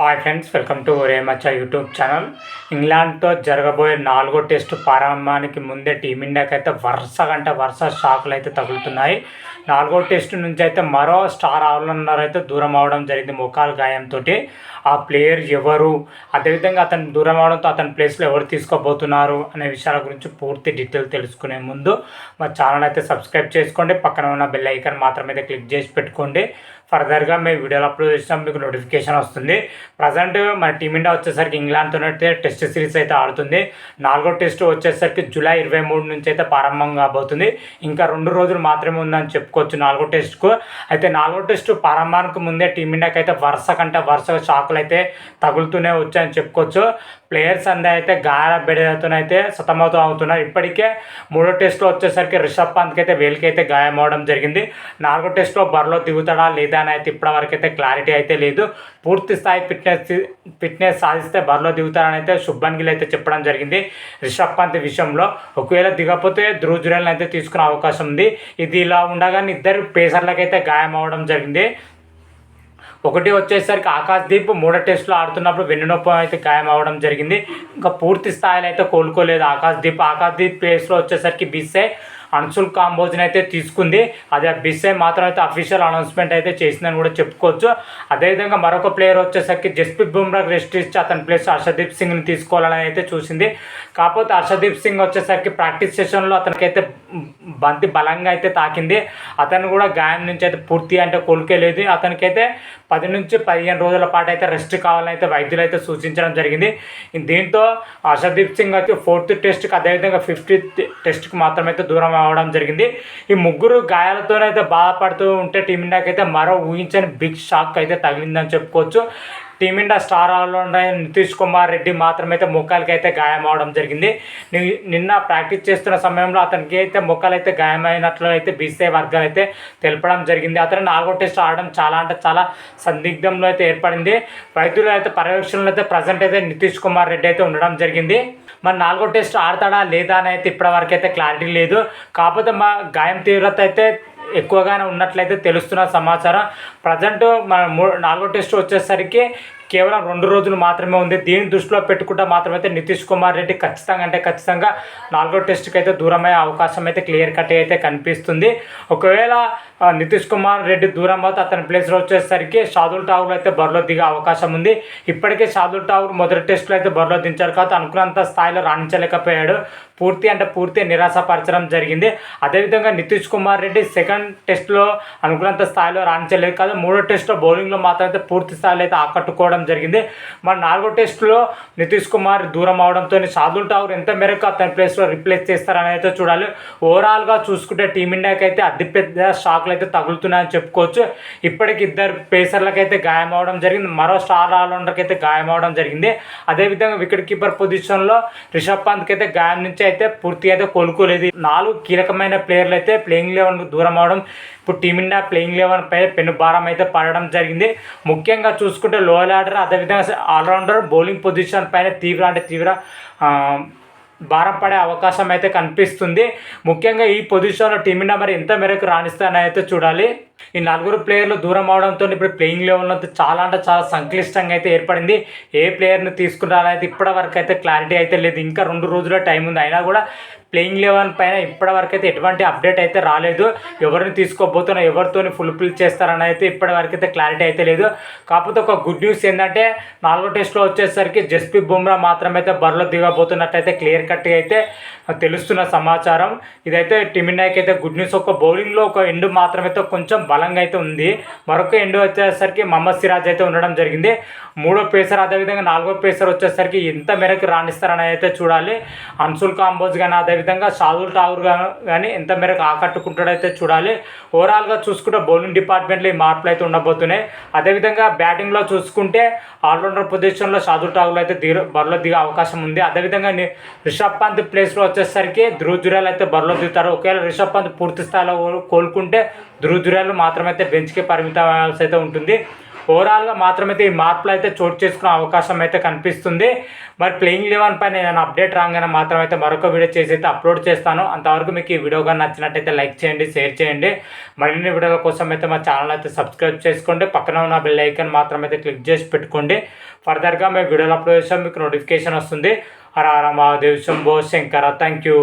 Hi friends, welcome to Oremaccha YouTube channel. ఇంగ్లాండ్తో జరగబోయే 4వ టెస్టు ప్రారంభానికి ముందే టీమిండియాకి అయితే వరుస షాకులు అయితే తగులుతున్నాయి. 4వ టెస్టు నుంచి అయితే మరో స్టార్ ఆల్రౌండర్ అయితే దూరం అవడం జరిగింది మోకాలు గాయంతో. ఆ ప్లేయర్ ఎవరు, అదేవిధంగా అతను దూరం అవడంతో అతని ప్లేస్లో ఎవరు తీసుకోబోతున్నారు అనే విషయాల గురించి పూర్తి డీటెయిల్ తెలుసుకునే ముందు మా ఛానల్ అయితే సబ్స్క్రైబ్ చేసుకోండి. పక్కన ఉన్న బెల్ ఐకాన్ మాత్రమే క్లిక్ చేసి పెట్టుకోండి. ఫర్దర్గా మేము వీడియోలు అప్లోడ్ చేసినాం మీకు నోటిఫికేషన్ వస్తుంది. ప్రజెంట్ మన టీమిండియా వచ్చేసరికి ఇంగ్లాండ్తో అయితే టెస్ట్ సిరీస్ అయితే ఆడుతుంది. 4వ టెస్ట్ వచ్చేసరికి జూలై 23 నుంచి అయితే ప్రారంభం కాబోతుంది. ఇంకా 2 రోజులు మాత్రమే ఉందని చెప్పుకోవచ్చు 4వ టెస్ట్కు. అయితే 4వ టెస్టు ప్రారంభానికి ముందే టీమిండియాకి అయితే వరుస షాకులు అయితే తగులుతూనే వచ్చాయని చెప్పుకోవచ్చు. ప్లేయర్స్ అందరూ అయితే గాయాల బెడతోనైతే సతమతం అవుతున్నారు. ఇప్పటికే 3వ టెస్ట్లో వచ్చేసరికి రిషబ్ పంత్కి అయితే వేలికైతే గాయం అవడం జరిగింది. 4వ టెస్ట్లో బరిలో దిగుతాడా లేదా అని అయితే ఇప్పటివరకు అయితే క్లారిటీ అయితే లేదు. పూర్తి స్థాయి ఫిట్నెస్ సాధిస్తే బరిలో దిగుతారని అయితే శుభ్మన్ గిల్ అయితే చెప్పడం జరిగింది. రిషబ్ పంత్ విషయంలో ఒకవేళ దిగకపోతే ధ్రువ్ జురేల్ని అయితే తీసుకునే అవకాశం ఉంది. ఇది ఇలా ఉండగానే ఇద్దరు పేసర్లకైతే గాయం అవడం జరిగింది. ఒకటి వచ్చేసరికి ఆకాశ్దీప్ 3వ టెస్ట్లో ఆడుతున్నప్పుడు వెన్నునొప్పి అయితే గాయం అవ్వడం జరిగింది. ఇంకా పూర్తి స్థాయిలో అయితే కోలుకోలేదు ఆకాశ్దీప్ ప్లేస్లో వచ్చేసరికి బిస్సే అన్సుల్ కాంబోజ్ని అయితే తీసుకుంది. అదే బిస్సే మాత్రం అయితే అఫీషియల్ అనౌన్స్మెంట్ అయితే చేసిందని కూడా చెప్పుకోవచ్చు. అదేవిధంగా మరొక ప్లేయర్ వచ్చేసరికి జస్ప్రీత్ బుమ్రాకి రెస్ట్ ఇచ్చి అతని ప్లేస్ హర్షదీప్ సింగ్ని తీసుకోవాలని అయితే చూసింది. కాకపోతే హర్షదీప్ సింగ్ వచ్చేసరికి ప్రాక్టీస్ సెషన్లో అతనికైతే బంతి బలంగా అయితే తాకింది. అతను కూడా గాయం నుంచి అయితే పూర్తి అంటే కోలుకోలేదు. అతనికైతే 10 నుంచి 15 రోజుల పాటు అయితే రెస్ట్ కావాలని అయితే వైద్యులు అయితే సూచించడం జరిగింది. దీంతో హర్షదీప్ సింగ్ అయితే 4th టెస్ట్కి అదేవిధంగా 5th టెస్ట్కి మాత్రమే అయితే దూరం అవడం జరిగింది. ఈ ముగ్గురు గాయాలతోనైతే బాధపడుతూ ఉంటే టీమిండియాకి అయితే మరో ఊహించని బిగ్ షాక్ అయితే తగిలిందని చెప్పుకోవచ్చు. Team India star all rounder Nitish Kumar Reddy మాత్రమైతే మొక్కలకి అయితే గాయం అవడం జరిగింది. నిన్న ప్రాక్టీస్ చేస్తున్న సమయంలో అతనికి అయితే మొక్కలు అయితే గాయమైనట్లు అయితే బీసీఐ వర్గాలు అయితే తెలపడం జరిగింది. అతను 4వ టెస్ట్ ఆడడం చాలా సందిగ్ధంలో అయితే ఏర్పడింది. వైద్యులు అయితే పర్యవేక్షణలో అయితే ప్రజెంట్ అయితే నితీష్ కుమార్ రెడ్డి అయితే ఉండడం జరిగింది. మరి 4వ టెస్ట్ ఆడతాడా లేదా అని అయితే ఇప్పటివరకు అయితే క్లారిటీ లేదు. కాకపోతే మా గాయం తీవ్రత అయితే ఎక్కువగానే ఉన్నట్లయితే తెలుస్తున్న సమాచారం. ప్రజెంట్ మన 4వ టెస్ట్ వచ్చేసరికి కేవలం 2 రోజులు మాత్రమే ఉంది. దీన్ని దృష్టిలో పెట్టుకుంటే మాత్రమైతే నితీష్ కుమార్ రెడ్డి ఖచ్చితంగా 4వ టెస్ట్కి అయితే దూరమయ్యే అవకాశం అయితే క్లియర్ కట్ అయితే కనిపిస్తుంది. ఒకవేళ నితీష్ కుమార్ రెడ్డి దూరం అవుతే అతని ప్లేస్లో వచ్చేసరికి షాదుల్ ఠాకూర్ అయితే బరిలో దిగే అవకాశం ఉంది. ఇప్పటికే షాదుల్ ఠాకూర్ మొదటి టెస్ట్లో అయితే బరిలో దించారు కాబట్టి అనుకున్నంత స్థాయిలో రాణించలేకపోయాడు. పూర్తి నిరాశపరచడం జరిగింది. అదేవిధంగా నితీష్ కుమార్ రెడ్డి 2nd టెస్ట్లో అనుకున్నంత స్థాయిలో రాణించలేదు కాదు. 3వ టెస్ట్లో బౌలింగ్లో మాత్రం అయితే పూర్తి స్థాయిలో అయితే ఆకట్టుకోవడం జరిగింది. మరి 4వ టెస్టులో నితీష్ కుమార్ దూరం అవడంతో షాదుల్ ఠాకూర్ ఎంత మేరకు అతని ప్లేస్లో రిప్లేస్ చేస్తారని అయితే చూడాలి. ఓవరాల్గా చూసుకుంటే టీమిండియాకి అయితే అతిపెద్ద షాక్లు అయితే తగులుతున్నాయని చెప్పుకోవచ్చు. ఇప్పటికి 2 పేసర్లకు అయితే గాయం అవడం జరిగింది. మరో స్టార్ ఆల్రౌండర్కి అయితే గాయం అవడం జరిగింది. అదేవిధంగా వికెట్ కీపర్ పొజిషన్లో రిషబ్ పంత్కి అయితే గాయం నుంచి అయితే పూర్తిగా అయితే కోలుకోలేదు. 4 కీలకమైన ప్లేయర్లు అయితే ప్లేయింగ్ 11కు దూరం అవడం ఇప్పుడు టీమిండియా ప్లేయింగ్ 11 పై పెనుభారం అయితే పడడం జరిగింది. ముఖ్యంగా చూసుకుంటే లోయర్ ఆర్డర్ అదేవిధంగా ఆల్రౌండర్ బౌలింగ్ పొజిషన్ పైన తీవ్ర భారం పడే అవకాశం అయితే కనిపిస్తుంది. ముఖ్యంగా ఈ పొజిషన్లో టీమిండియా మరి ఎంత మేరకు రాణిస్తానని అయితే చూడాలి. ఈ 4 ప్లేయర్లు దూరం అవడంతో ఇప్పుడు ప్లేయింగ్ లెవెల్లో చాలా సంక్లిష్టంగా అయితే ఏర్పడింది. ఏ ప్లేయర్ని తీసుకుంటారని అయితే ఇప్పటివరకు అయితే క్లారిటీ అయితే లేదు. ఇంకా 2 రోజుల టైం ఉంది. అయినా కూడా ప్లేయింగ్ 11 పైన ఇప్పటివరకు అయితే ఎటువంటి అప్డేట్ అయితే రాలేదు. ఎవరిని తీసుకోబోతున్నా ఎవరితోని ఫుల్ఫిల్ చేస్తారని అయితే ఇప్పటివరకు అయితే క్లారిటీ అయితే లేదు. కాకపోతే ఒక గుడ్ న్యూస్ ఏంటంటే 4వ టెస్ట్లో వచ్చేసరికి జస్ప్రీత్ బుమ్రా మాత్రమే అయితే బరిలో దిగబోతున్నట్టయితే క్లియర్ కట్గా అయితే తెలుస్తున్న సమాచారం. ఇదైతే టీమిండియాకి అయితే గుడ్ న్యూస్. ఒక బౌలింగ్లో ఒక ఎండ్ మాత్రమైతే కొంచెం బలంగా అయితే ఉంది. మరొక ఎండ్ వచ్చేసరికి మహమ్మద్ సిరాజ్ అయితే ఉండడం జరిగింది. 3వ పేసర్ అదేవిధంగా 4వ పేసర్ వచ్చేసరికి ఎంత మేరకు రాణిస్తారని అయితే చూడాలి. అన్సుల్ కాంబోజ్ కానీ అదేవిధంగా షాదుల్ ఠాకూర్ కానీ ఎంత మేరకు ఆకట్టుకుంటాడైతే చూడాలి. ఓవరాల్గా చూసుకుంటే బౌలింగ్ డిపార్ట్మెంట్లో ఈ మార్పులు అయితే ఉండబోతున్నాయి. అదేవిధంగా బ్యాటింగ్లో చూసుకుంటే ఆల్రౌండర్ పొజిషన్లో షాదుల్ ఠాకూర్ అయితే బరిలో దిగే అవకాశం ఉంది. అదేవిధంగా రిషబ్ పంత్ ప్లేస్లో వచ్చేసరికి ధ్రువ్ జురేల్ అయితే బరిలో దిగుతారు. ఒకవేళ రిషబ్ పంత్ పూర్తి స్థాయిలో కోలుకుంటే ధ్రువ్ జురేల్ మాత్రమైతే బెంచ్కి పరిమితం అవ్వాల్సి అయితే ఉంటుంది. ఓవరాల్గా మాత్రమైతే ఈ మార్పులు అయితే చోటు చేసుకునే అవకాశం అయితే కనిపిస్తుంది. మరి ప్లేయింగ్ 11 పైన ఏదైనా అప్డేట్ రాగానే మాత్రం అయితే మరొక వీడియో చేసి అయితే అప్లోడ్ చేస్తాను. అంతవరకు మీకు ఈ వీడియో కానీ నచ్చినట్టయితే లైక్ చేయండి, షేర్ చేయండి. మరిన్ని వీడియోల కోసం అయితే మా ఛానల్ అయితే సబ్స్క్రైబ్ చేసుకోండి. పక్కన ఉన్న బెల్ ఐకాన్ మాత్రం అయితే క్లిక్ చేసి పెట్టుకోండి. ఫర్దర్గా మేము వీడియోలు అప్లోడ్ చేస్తాం, మీకు నోటిఫికేషన్ వస్తుంది. హర హర మహాదేవ్, శంభో శంకర. Thank you.